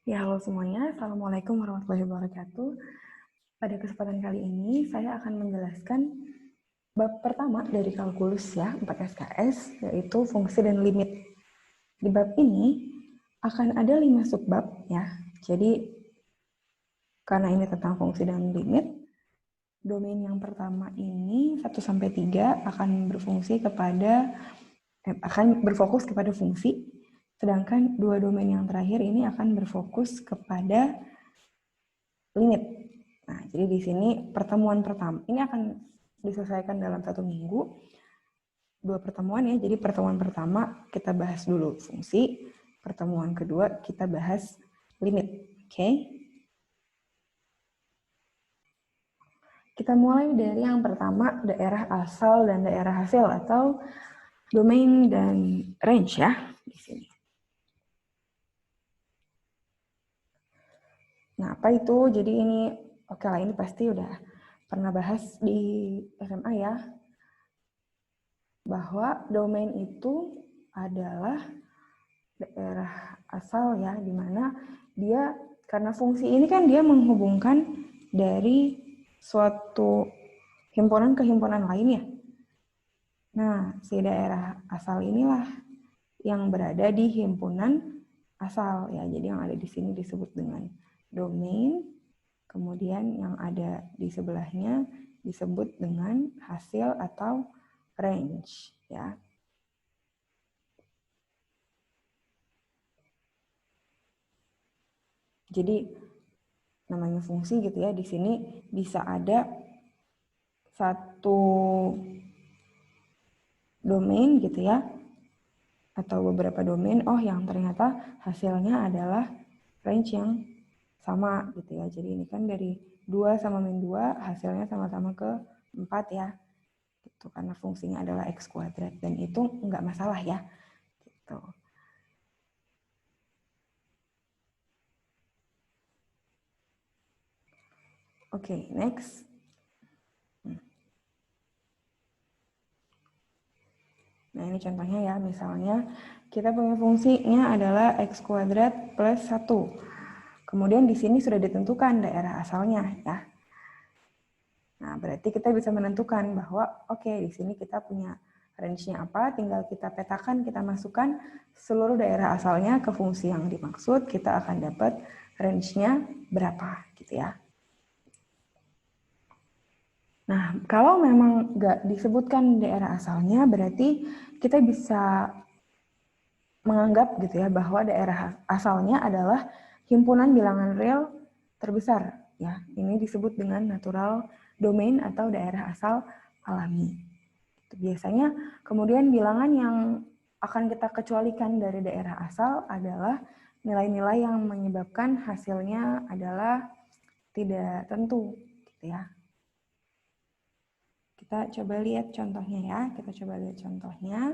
Ya, halo semuanya. Assalamualaikum warahmatullahi wabarakatuh. Pada kesempatan kali ini, saya akan menjelaskan bab pertama dari kalkulus ya, 4 SKS, yaitu fungsi dan limit. Di bab ini akan ada 5 subbab ya. Jadi, karena ini tentang fungsi dan limit, domain yang pertama ini 1-3 akan berfokus kepada fungsi, sedangkan dua domain yang terakhir ini akan berfokus kepada limit. Nah, jadi di sini pertemuan pertama ini akan diselesaikan dalam 1 minggu. 2 pertemuan ya. Jadi pertemuan pertama kita bahas dulu fungsi, pertemuan kedua kita bahas limit. Oke? Kita mulai dari yang pertama, daerah asal dan daerah hasil atau domain dan range ya di sini. Nah, apa itu? Jadi ini oke lah, ini pasti udah pernah bahas di SMA ya, bahwa domain itu adalah daerah asal ya, di mana dia karena fungsi ini kan dia menghubungkan dari suatu himpunan ke himpunan lain ya. Nah, si daerah asal inilah yang berada di himpunan asal ya. Jadi yang ada di sini disebut dengan domain, kemudian yang ada di sebelahnya disebut dengan hasil atau range ya. Jadi namanya fungsi gitu ya, di sini bisa ada satu domain gitu ya, atau beberapa domain, yang ternyata hasilnya adalah range yang sama gitu ya. Jadi ini kan dari 2 sama min 2 hasilnya sama-sama ke 4 ya. Gitu, karena fungsinya adalah X kuadrat dan itu nggak masalah ya. Gitu. Oke, next. Nah, ini contohnya ya, misalnya kita punya fungsinya adalah X kuadrat plus 1. Kemudian di sini sudah ditentukan daerah asalnya ya. Nah, berarti kita bisa menentukan bahwa di sini kita punya range-nya apa, tinggal kita petakan, kita masukkan seluruh daerah asalnya ke fungsi yang dimaksud, kita akan dapat range-nya berapa gitu ya. Nah, kalau memang nggak disebutkan daerah asalnya, berarti kita bisa menganggap gitu ya bahwa daerah asalnya adalah himpunan bilangan real terbesar ya. Ini disebut dengan natural domain atau daerah asal alami. Biasanya kemudian bilangan yang akan kita kecualikan dari daerah asal adalah nilai-nilai yang menyebabkan hasilnya adalah tidak tentu gitu ya. Kita coba lihat contohnya ya.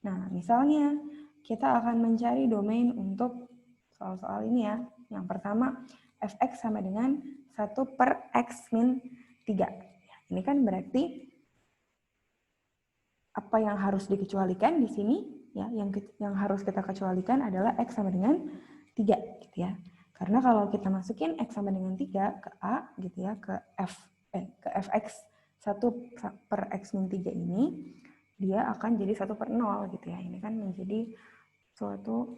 Nah, misalnya kita akan mencari domain untuk soal-soal ini ya. Yang pertama, fx sama dengan 1/x min 3. Ini kan berarti apa yang harus dikecualikan di sini ya, yang harus kita kecualikan adalah x sama dengan 3 gitu ya. Karena kalau kita masukin x sama dengan 3 ke A gitu ya, ke fx 1/x min 3 ini, dia akan jadi 1/0 gitu ya. Ini kan menjadi suatu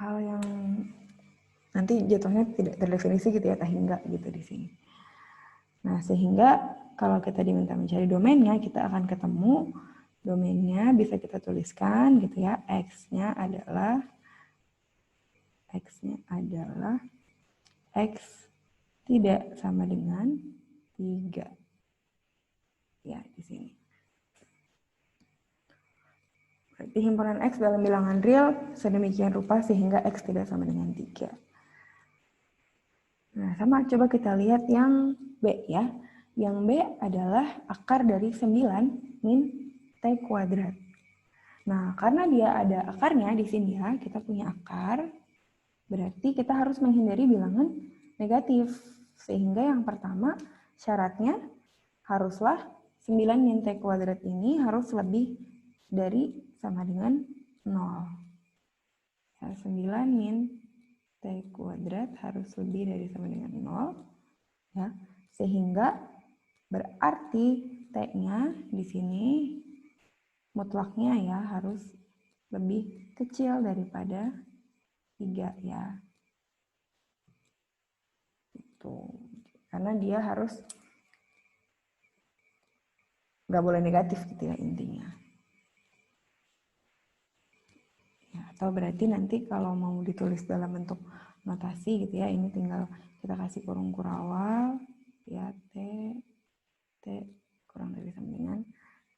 hal yang nanti jatuhnya tidak terdefinisi gitu ya, hingga gitu di sini. Nah, sehingga kalau kita diminta mencari domainnya, kita akan ketemu domainnya, bisa kita tuliskan gitu ya. X-nya adalah X tidak sama dengan 3. Ya, di sini. Berarti himpunan X dalam bilangan real sedemikian rupa sehingga X tidak sama dengan 3. Nah, sama coba kita lihat yang B ya. Yang B adalah akar dari 9 min T kuadrat. Nah, karena dia ada akarnya di sini ya, kita punya akar, berarti kita harus menghindari bilangan negatif. Sehingga yang pertama, syaratnya haruslah 9 min T kuadrat ini harus lebih dari sama dengan 0. Ya, 9 min T kuadrat harus lebih dari sama dengan 0, ya. Sehingga berarti T-nya di sini mutlaknya ya harus lebih kecil daripada 3 ya. Itu. Karena dia harus nggak boleh negatif gitu ya intinya. Ya, atau berarti nanti kalau mau ditulis dalam bentuk notasi gitu ya, ini tinggal kita kasih kurung kurawal ya, T kurang dari sama dengan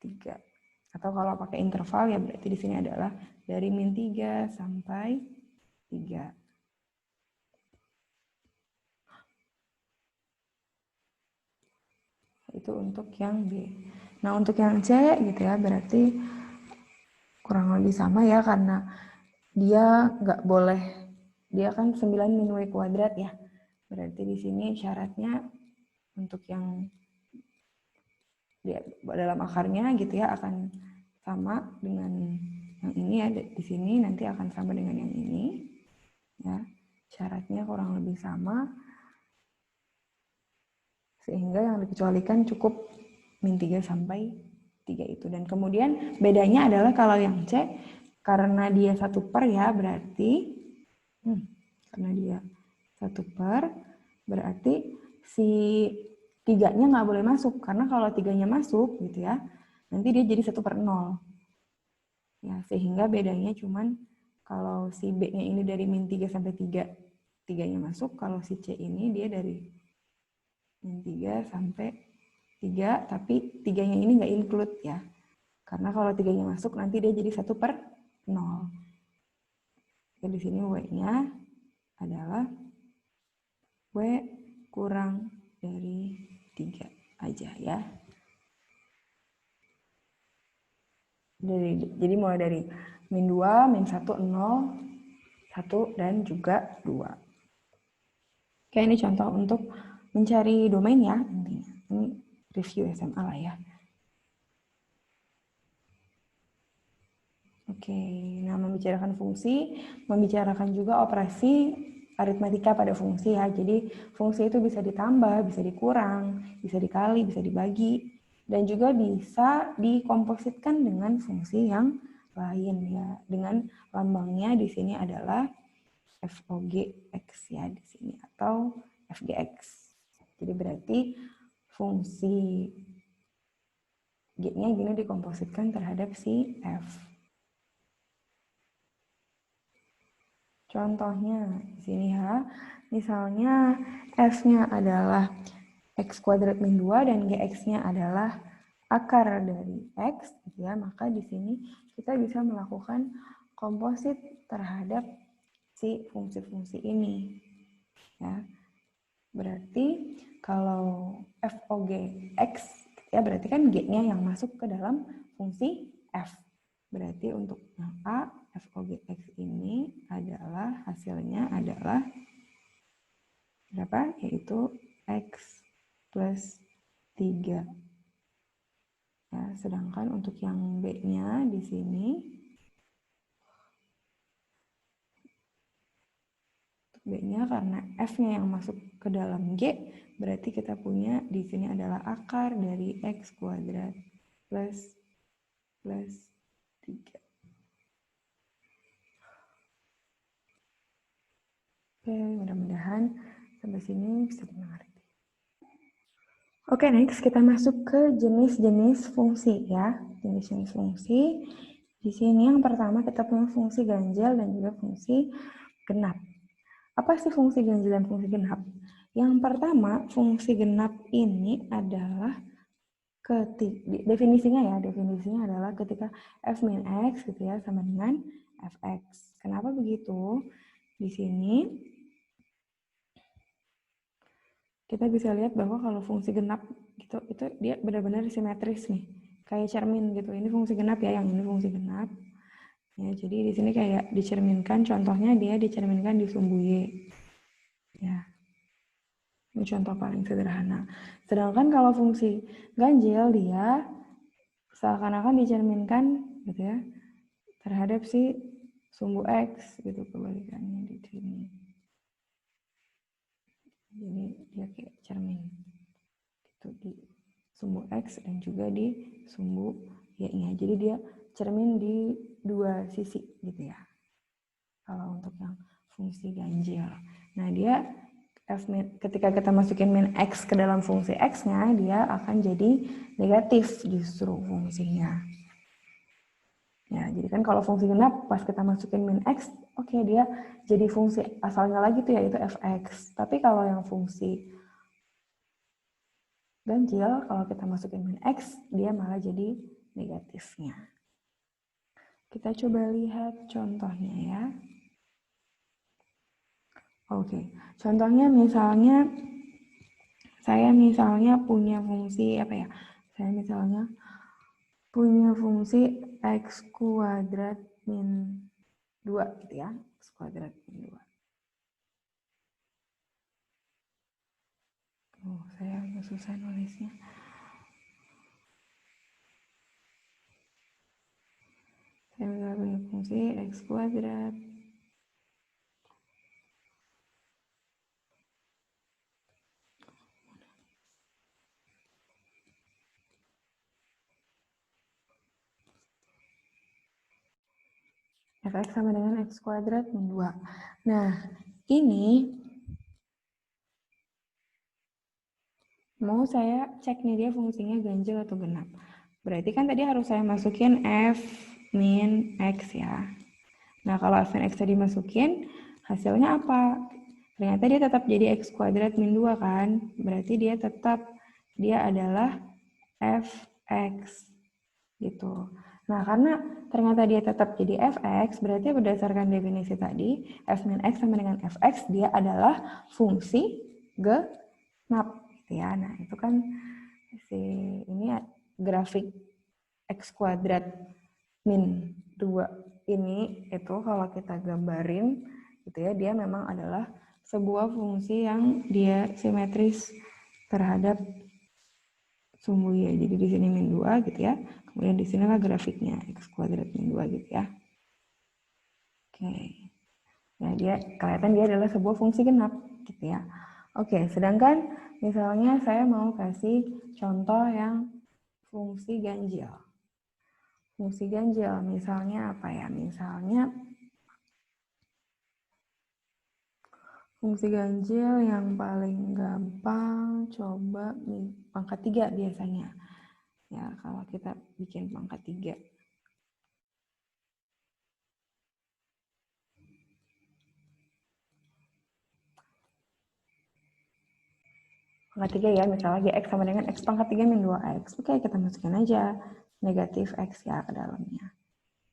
3. Atau kalau pakai interval ya berarti di sini adalah dari min 3 sampai 3. Itu untuk yang B. Nah, untuk yang C gitu ya, berarti kurang lebih sama ya, karena dia nggak boleh, dia kan 9 min W kuadrat ya. Berarti di sini syaratnya untuk yang dalam akarnya gitu ya akan sama dengan yang ini ya, di sini nanti akan sama dengan yang ini ya. Syaratnya kurang lebih sama, sehingga yang dikecualikan cukup min 3 sampai 3 itu. Dan kemudian bedanya adalah kalau yang C, karena dia 1 per ya, berarti karena dia 1 per, berarti si 3-nya nggak boleh masuk. Karena kalau 3-nya masuk gitu ya, nanti dia jadi 1 per 0. Ya, sehingga bedanya cuman kalau si B-nya ini dari min 3 sampai 3, 3-nya masuk. Kalau si C ini dia dari min 3 sampai 3, tapi 3-nya ini nggak include ya. Karena kalau 3-nya masuk, nanti dia jadi 1 per 0. Jadi di sini W-nya adalah W kurang dari 3 aja ya. Jadi mulai dari min 2, min 1, 0, 1, dan juga 2. Oke, ini contoh untuk mencari domain ya, intinya. Ini review SMA lah ya. Oke, nah membicarakan fungsi, membicarakan juga operasi aritmatika pada fungsi ya. Jadi fungsi itu bisa ditambah, bisa dikurang, bisa dikali, bisa dibagi, dan juga bisa dikompositkan dengan fungsi yang lain ya. Dengan lambangnya di sini adalah FOGX ya di sini, atau FGX. Jadi berarti fungsi G-nya gini dikompositkan terhadap si F. Contohnya di sini ya, misalnya F-nya adalah X kuadrat min 2 dan GX-nya adalah akar dari X, gitu ya, maka di sini kita bisa melakukan komposit terhadap si fungsi-fungsi ini. Ya. Berarti kalau FOGX, ya berarti kan G-nya yang masuk ke dalam fungsi F. Berarti untuk yang A, FOGX ini adalah hasilnya adalah berapa? Yaitu X plus 3. Ya, sedangkan untuk yang B-nya di sini, B-nya karena F-nya yang masuk ke dalam G, berarti kita punya di sini adalah akar dari X kuadrat plus 3. Oke, mudah-mudahan sampai sini bisa dimengerti. Oke, next kita masuk ke jenis-jenis fungsi ya. Jenis-jenis fungsi. Di sini yang pertama kita punya fungsi ganjil dan juga fungsi genap. Apa sih fungsi ganjil dan fungsi genap? Yang pertama, fungsi genap ini adalah definisinya adalah ketika f min x gitu ya sama dengan fx. Kenapa begitu? Di sini kita bisa lihat bahwa kalau fungsi genap gitu itu dia benar-benar simetris nih, kayak cermin gitu. Ini fungsi genap ya, yang ini fungsi genap. Ya, jadi di sini kayak dicerminkan, contohnya dia dicerminkan di sumbu Y. Ya. Ini contoh paling sederhana. Sedangkan kalau fungsi ganjil dia seakan-akan dicerminkan gitu ya terhadap si sumbu X gitu, kebalikannya di sini. dia kayak cermin itu di sumbu X dan juga di sumbu Y-nya. Jadi dia cermin di dua sisi gitu ya. Kalau untuk yang fungsi ganjil. Nah, dia ketika kita masukin min X ke dalam fungsi X-nya, dia akan jadi negatif justru fungsinya. Ya, jadi kan kalau fungsi genap pas kita masukin min X, oke, dia jadi fungsi asalnya lagi tuh yaitu fx. Tapi kalau yang fungsi ganjil, kalau kita masukin min X, dia malah jadi negatifnya. Kita coba lihat contohnya ya. Oke, contohnya misalnya saya punya fungsi apa ya? Saya misalnya punya fungsi x kuadrat min 2 gitu ya. X kuadrat min 2. Oh, saya agak susah nulisnya. Saya punya fungsi x kuadrat fx sama dengan x kuadrat min 2. Nah, ini mau saya cek nih dia fungsinya ganjil atau genap. Berarti kan tadi harus saya masukin f min x ya. Nah, kalau f min x tadi masukin, hasilnya apa? Ternyata dia tetap jadi x kuadrat min 2 kan? Berarti dia adalah fx gitu. Nah, karena ternyata dia tetap jadi fx, berarti berdasarkan definisi tadi, f min x sama dengan fx, dia adalah fungsi genap. Gitu ya. Nah, itu kan ini grafik x kuadrat min 2 ini itu kalau kita gambarin gitu ya, dia memang adalah sebuah fungsi yang dia simetris terhadap sumbu Y. Jadi di sini min 2 gitu ya. Kemudian di sinilah grafiknya x kuadrat min 2 gitu ya. Oke. Nah, kelihatan dia adalah sebuah fungsi genap gitu ya. Oke, sedangkan misalnya saya mau kasih contoh yang fungsi ganjil. Fungsi ganjil misalnya apa ya? Misalnya fungsi ganjil yang paling gampang coba pangkat 3 biasanya. Ya, kalau kita bikin pangkat 3. Pangkat 3 ya, misalnya gx sama dengan x pangkat 3 min 2x. Oke, kita masukin aja negatif x ya ke dalamnya.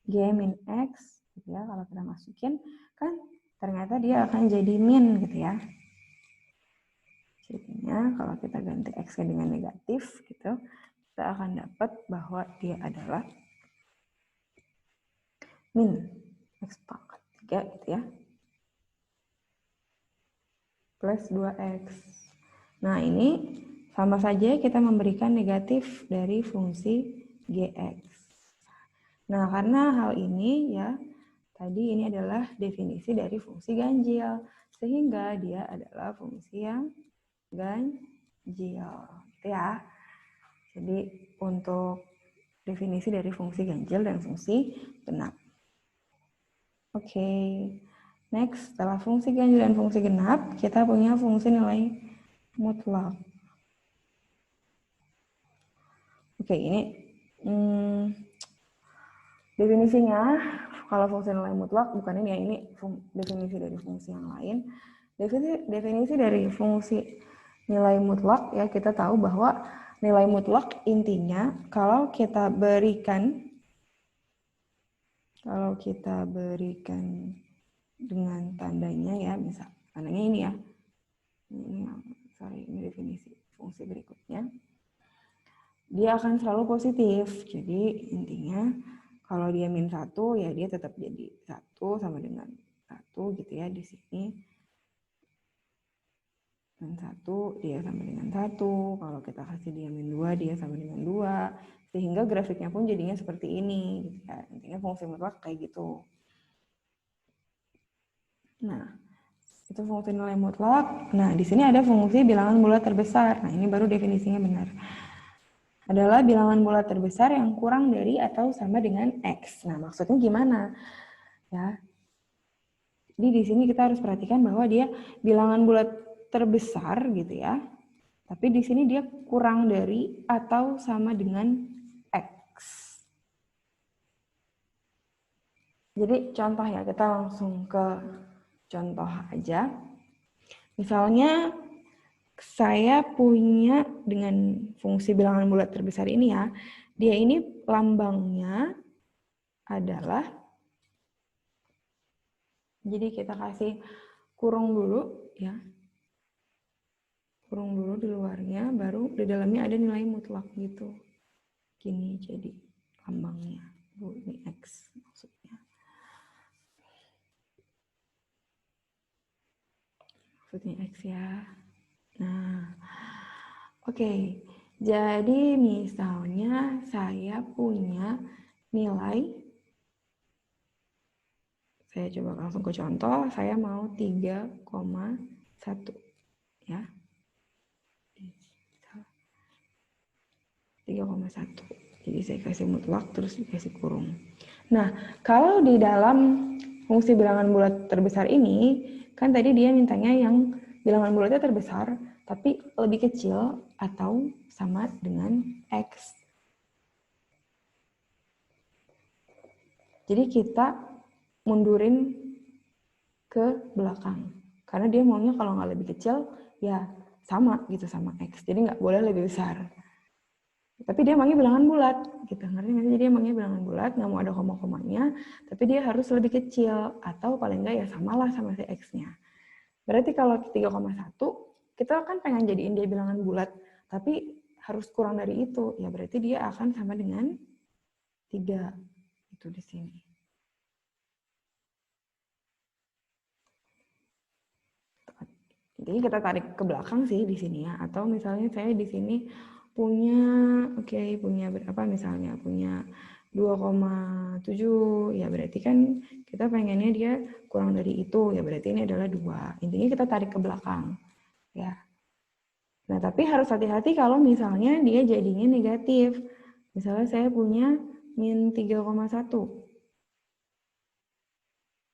G min x, gitu ya, kalau kita masukin, kan ternyata dia akan jadi min gitu ya. Jadinya kalau kita ganti x dengan negatif gitu, kita akan dapat bahwa dia adalah min x pangkat 3 gitu ya, plus 2x. Nah, ini sama saja kita memberikan negatif dari fungsi gx. Nah, karena hal ini ya, tadi ini adalah definisi dari fungsi ganjil, sehingga dia adalah fungsi yang ganjil, gitu ya. Jadi untuk definisi dari fungsi ganjil dan fungsi genap. Oke, next setelah fungsi ganjil dan fungsi genap, kita punya fungsi nilai mutlak. Oke, ini definisinya kalau fungsi nilai mutlak bukan ini ya, ini definisi dari fungsi yang lain. Definisi dari fungsi nilai mutlak ya, kita tahu bahwa nilai mutlak intinya kalau kita berikan dengan tandanya ya, misal tandanya ini ya, ini definisi fungsi berikutnya, dia akan selalu positif. Jadi intinya kalau dia min 1 ya dia tetap jadi 1 sama dengan 1 gitu ya di sini. Min 1 dia sama dengan 1. Kalau kita kasih dia min 2 dia sama dengan 2. Sehingga grafiknya pun jadinya seperti ini gitu ya. Intinya fungsi mutlak kayak gitu. Nah, Itu fungsi nilai mutlak. Nah, di sini ada fungsi bilangan bulat terbesar. Nah, ini baru definisinya benar. Adalah bilangan bulat terbesar yang kurang dari atau sama dengan X. Nah, maksudnya gimana? Ya. Jadi di sini kita harus perhatikan bahwa dia bilangan bulat terbesar gitu ya. Tapi di sini dia kurang dari atau sama dengan X. Jadi contoh ya, kita langsung ke contoh aja. Misalnya saya punya dengan fungsi bilangan bulat terbesar ini ya, dia ini lambangnya adalah, jadi kita kasih kurung dulu ya, kurung dulu di luarnya, baru di dalamnya ada nilai mutlak gitu. Gini jadi lambangnya, ini X maksudnya. Maksudnya X ya. Nah, oke. Jadi misalnya saya punya nilai, saya coba langsung ke contoh, saya mau 3,1 ya. 3,1. Jadi saya kasih mutlak terus dikasih kurung. Nah, kalau di dalam fungsi bilangan bulat terbesar ini, kan tadi dia mintanya yang bilangan bulatnya terbesar, tapi lebih kecil atau sama dengan X. Jadi kita mundurin ke belakang. Karena dia maunya kalau nggak lebih kecil, ya sama gitu sama X. Jadi nggak boleh lebih besar. Tapi dia maunya bilangan bulat, gitu. Ngerti nggak sih? Jadi dia maunya bilangan bulat, nggak mau ada koma-komanya, tapi dia harus lebih kecil, atau paling nggak ya samalah sama si X-nya. Berarti kalau 3,1, kita kan pengen jadiin dia bilangan bulat, tapi harus kurang dari itu. Ya berarti dia akan sama dengan 3. Itu di sini. Jadi kita tarik ke belakang sih di sini ya. Atau misalnya saya di sini punya berapa misalnya? Punya 2,7. Ya berarti kan kita pengennya dia kurang dari itu. Ya berarti ini adalah 2. Intinya kita tarik ke belakang. Ya. Nah, tapi harus hati-hati kalau misalnya dia jadinya negatif. Misalnya saya punya min 3,1.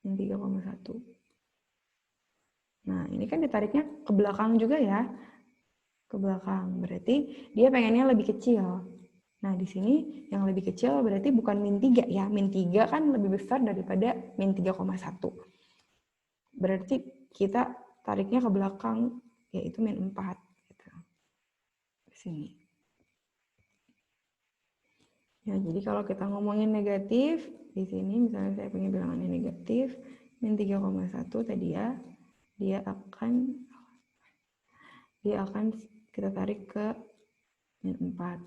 Min 3,1. Nah, ini kan ditariknya ke belakang juga ya. Ke belakang. Berarti dia pengennya lebih kecil. Nah, di sini yang lebih kecil berarti bukan min 3 ya. Min 3 kan lebih besar daripada min 3,1. Berarti kita tariknya ke belakang, yaitu min 4. Gitu. Di sini. Ya, jadi kalau kita ngomongin negatif, di sini misalnya saya punya bilangannya negatif, min 3,1 tadi ya, dia akan kita tarik ke min 4.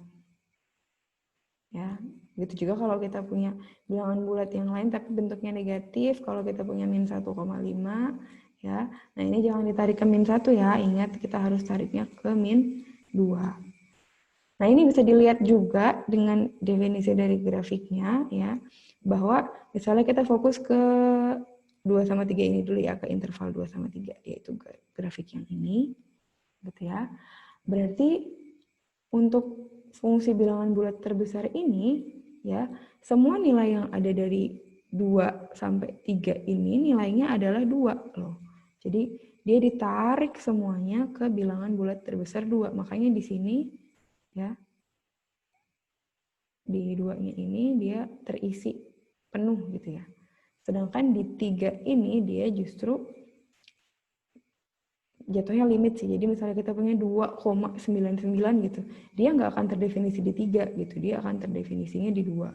Ya, gitu juga kalau kita punya bilangan bulat yang lain tapi bentuknya negatif, kalau kita punya min 1,5 ya. Nah, ini jangan ditarik ke min 1 ya. Ingat kita harus tariknya ke min 2. Nah, ini bisa dilihat juga dengan definisi dari grafiknya ya, bahwa misalnya kita fokus ke 2/3 ini dulu ya, ke interval 2/3, yaitu grafik yang ini gitu ya. Berarti untuk fungsi bilangan bulat terbesar ini ya, semua nilai yang ada dari 2 sampai 3 ini nilainya adalah 2 loh. Jadi dia ditarik semuanya ke bilangan bulat terbesar 2. Makanya di sini ya, di 2-nya ini dia terisi penuh gitu ya. Sedangkan di 3 ini dia justru jatuhnya limit sih. Jadi misalnya kita punya 2,99 gitu, dia nggak akan terdefinisi di 3 gitu, dia akan terdefinisinya di 2.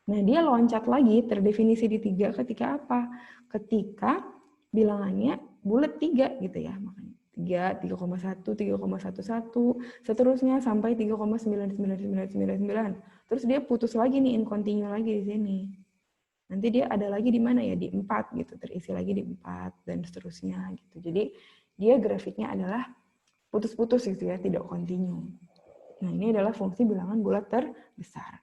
Nah, dia loncat lagi terdefinisi di 3 ketika apa? Ketika bilangannya bulat 3 gitu ya. Makanya 3, 3,1, 3,11, seterusnya sampai 3,99999. Terus dia putus lagi nih, in-continue lagi di sini. Nanti dia ada lagi di mana ya? Di 4 gitu, terisi lagi di 4 dan seterusnya gitu. Jadi dia grafiknya adalah putus-putus gitu ya, tidak kontinu. Nah, ini adalah fungsi bilangan bulat terbesar.